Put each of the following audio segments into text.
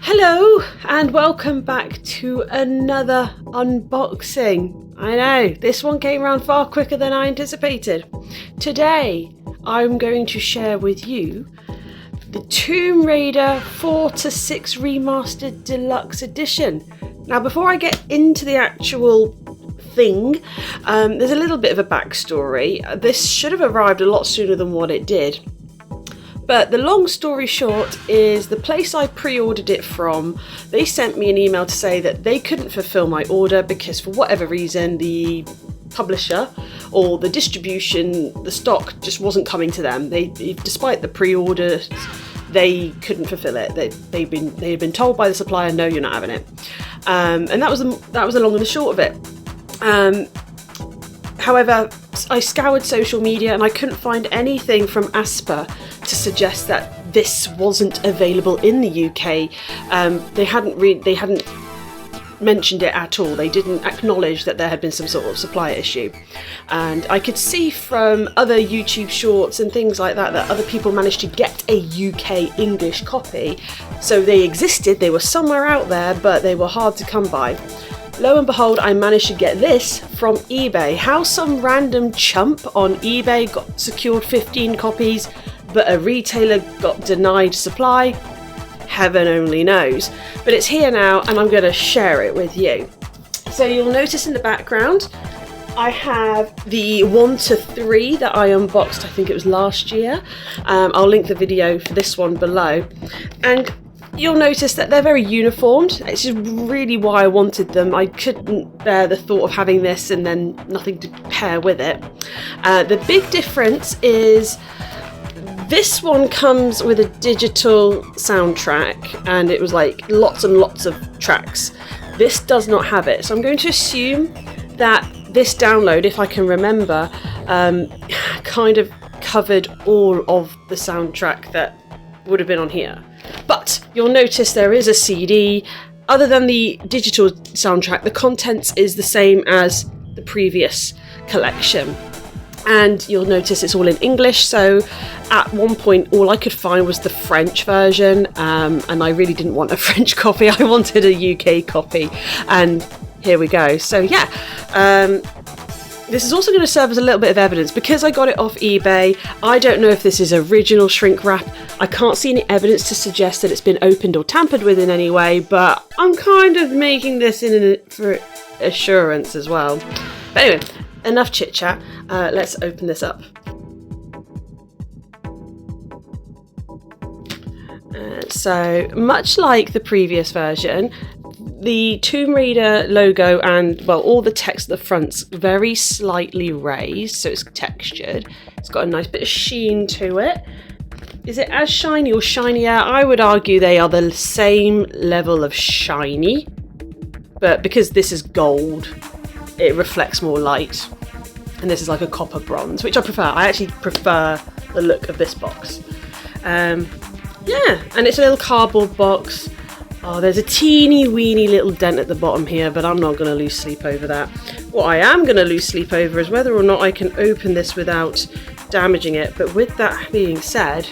Hello and welcome back to another unboxing. I know, this one came around far quicker than I anticipated. Today I'm going to share with you the Tomb Raider 4 to 6 Remastered Deluxe Edition. Now before I get into the actual thing, there's a little bit of a backstory. This should have arrived a lot sooner than what it did. But the long story short is the place I pre-ordered it from, they sent me an email to say that they couldn't fulfill my order because for whatever reason the publisher or the distribution, the stock just wasn't coming to them. Despite the pre-orders, they couldn't fulfill it. They had been told by the supplier, no, you're not having it. And that was the long and the short of it. However, I scoured social media and I couldn't find anything from Asper to suggest that this wasn't available in the UK. They hadn't mentioned it at all. They didn't acknowledge that there had been some sort of supply issue. And I could see from other YouTube shorts and things like that that other people managed to get a UK English copy. So they existed, they were somewhere out there, but they were hard to come by. Lo and behold, I managed to get this from eBay. How some random chump on eBay got secured 15 copies, but a retailer got denied supply, heaven only knows. But it's here now and I'm going to share it with you. So you'll notice in the background, I have the 1 to 3 that I unboxed, I think it was last year. I'll link the video for this one below. And you'll notice that they're very uniformed. It's just really why I wanted them. I couldn't bear the thought of having this and then nothing to pair with it. The big difference is this one comes with a digital soundtrack and it was like lots and lots of tracks. This does not have it. So I'm going to assume that this download, if I can remember, kind of covered all of the soundtrack that would have been on here. But you'll notice there is a CD. Other than the digital soundtrack, the contents is the same as the previous collection. And you'll notice it's all in English, so at one point all I could find was the French version, and I really didn't want a French copy, I wanted a UK copy, and here we go. So yeah, this is also going to serve as a little bit of evidence. Because I got it off eBay, I don't know if this is original shrink wrap. I can't see any evidence to suggest that it's been opened or tampered with in any way, but I'm kind of making this for assurance as well. But anyway, enough chit chat, let's open this up. So much like the previous version, the Tomb Raider logo and, well, all the text at the front's very slightly raised, so it's textured. It's got a nice bit of sheen to it. Is it as shiny or shinier? I would argue they are the same level of shiny, but because this is gold, it reflects more light. And this is like a copper bronze, which I prefer. I actually prefer the look of this box. Yeah, and it's a little cardboard box. Oh, there's a teeny weeny little dent at the bottom here, but I'm not going to lose sleep over that. What I am going to lose sleep over is whether or not I can open this without damaging it. But with that being said,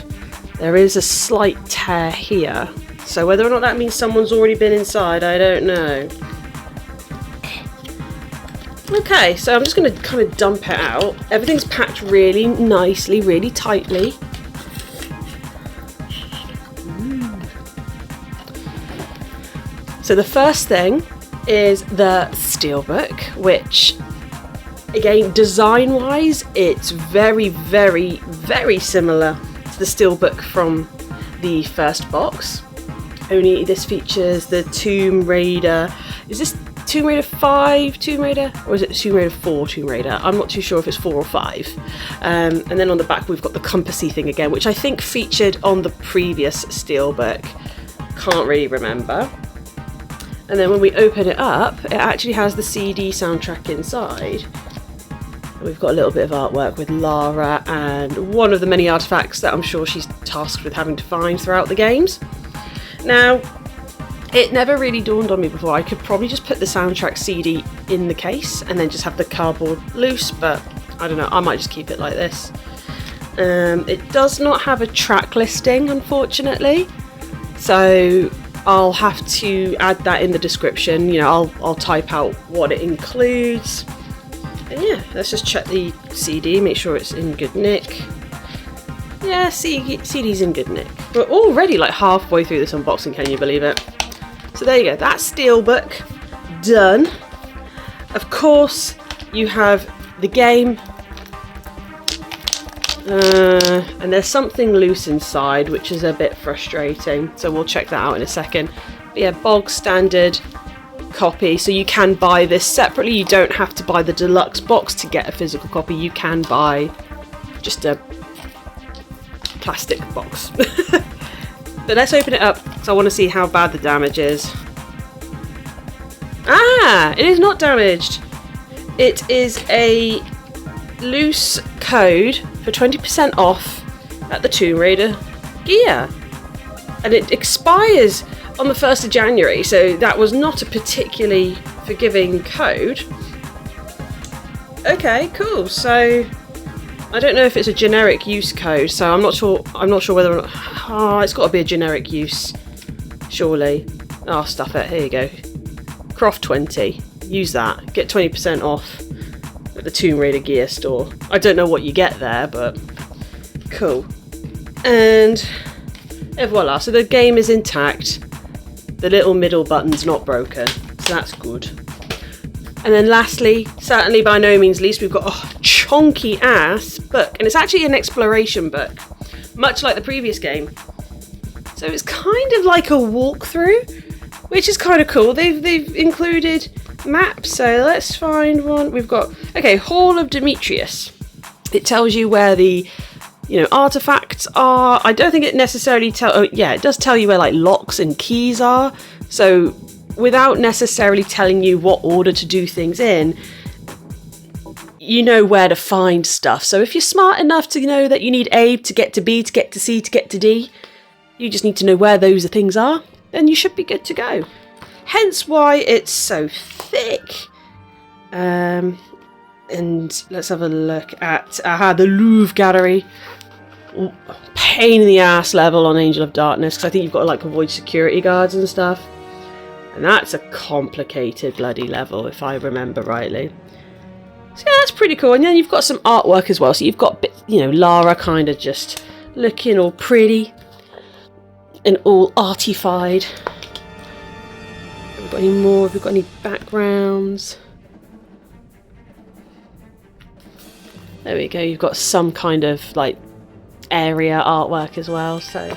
there is a slight tear here. So whether or not that means someone's already been inside, I don't know. Okay, so I'm just going to kind of dump it out. Everything's packed really nicely, really tightly. So the first thing is the Steelbook, which, again, design-wise, it's very, very, very similar to the Steelbook from the first box. Only this features the Tomb Raider. Is this Tomb Raider 5 Tomb Raider, or is it Tomb Raider 4 Tomb Raider? I'm not too sure if it's 4 or 5. And then on the back we've got the compassy thing again, which I think featured on the previous Steelbook. Can't really remember. And then when we open it up, it actually has the CD soundtrack inside. We've got a little bit of artwork with Lara and one of the many artifacts that I'm sure she's tasked with having to find throughout the games. Now, it never really dawned on me before. I could probably just put the soundtrack CD in the case and then just have the cardboard loose, but I don't know, I might just keep it like this. It does not have a track listing, unfortunately. So I'll have to add that in the description. You know, I'll type out what it includes. And yeah, let's just check the CD, make sure it's in good nick. Yeah, CD's in good nick. We're already like halfway through this unboxing, can you believe it? So there you go, that's Steelbook done. Of course, you have the game. And there's something loose inside, which is a bit frustrating. So we'll check that out in a second. But yeah, bog standard copy. So you can buy this separately. You don't have to buy the deluxe box to get a physical copy. You can buy just a plastic box. But let's open it up, because I want to see how bad the damage is. Ah, it is not damaged. It is a loose code for 20% off at the Tomb Raider gear. And it expires on the 1st of January, so that was not a particularly forgiving code. Okay, cool. So I don't know if it's a generic use code, so I'm not sure whether or not... Oh, it's got to be a generic use, surely. Oh, stuff it. Here you go. Croft 20. Use that. Get 20% off at the Tomb Raider gear store. I don't know what you get there, but cool. And voila. So the game is intact. The little middle button's not broken, so that's good. And then lastly, certainly by no means least, we've got a chunky ass book, and it's actually an exploration book, much like the previous game. So it's kind of like a walkthrough, which is kind of cool. They've included maps, so let's find one. We've got, okay, Hall of Demetrius. It tells you where the, artifacts are. I don't think it necessarily it does tell you where like locks and keys are. So without necessarily telling you what order to do things in, you know where to find stuff. So if you're smart enough to know that you need A to get to B, to get to C, to get to D, you just need to know where those things are, then you should be good to go. Hence why it's so thick. And let's have a look at the Louvre Gallery. Pain in the ass level on Angel of Darkness, because I think you've got to like avoid security guards and stuff. And that's a complicated bloody level, if I remember rightly. So yeah, that's pretty cool. And then you've got some artwork as well. So you've got, Lara kind of just looking all pretty and all artified. Have we got any more? Have we got any backgrounds? There we go. You've got some kind of like area artwork as well. So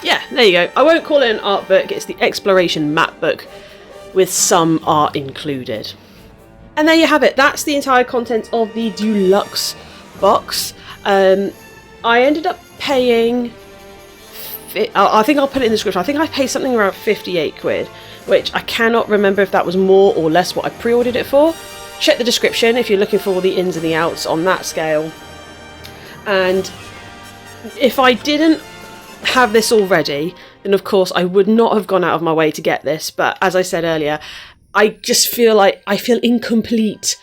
yeah, there you go. I won't call it an art book. It's the exploration map book with some art included. And there you have it. That's the entire content of the deluxe box. I ended up paying... I think I'll put it in the description. I think I paid something around 58 quid, which I cannot remember if that was more or less what I pre-ordered it for. Check the description if you're looking for all the ins and the outs on that scale. And if I didn't have this already, then of course I would not have gone out of my way to get this. But as I said earlier, I just feel like I feel incomplete.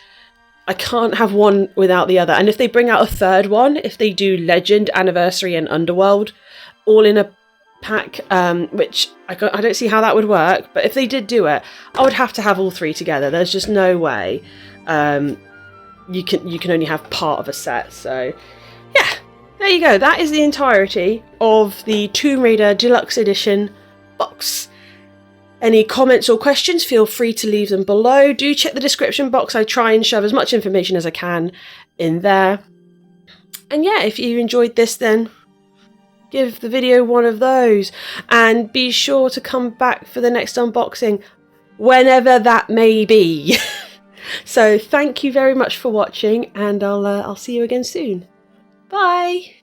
I can't have one without the other. And if they bring out a third one, if they do Legend, Anniversary and Underworld all in a pack, which I don't see how that would work, but if they did do it, I would have to have all three together. There's just no way. You can only have part of a set. So yeah, there you go. That is the entirety of the Tomb Raider Deluxe Edition box. Any comments or questions, feel free to leave them below. Do check the description box. I try and shove as much information as I can in there. And yeah, if you enjoyed this, then give the video one of those. And be sure to come back for the next unboxing, whenever that may be. So thank you very much for watching, and I'll see you again soon. Bye!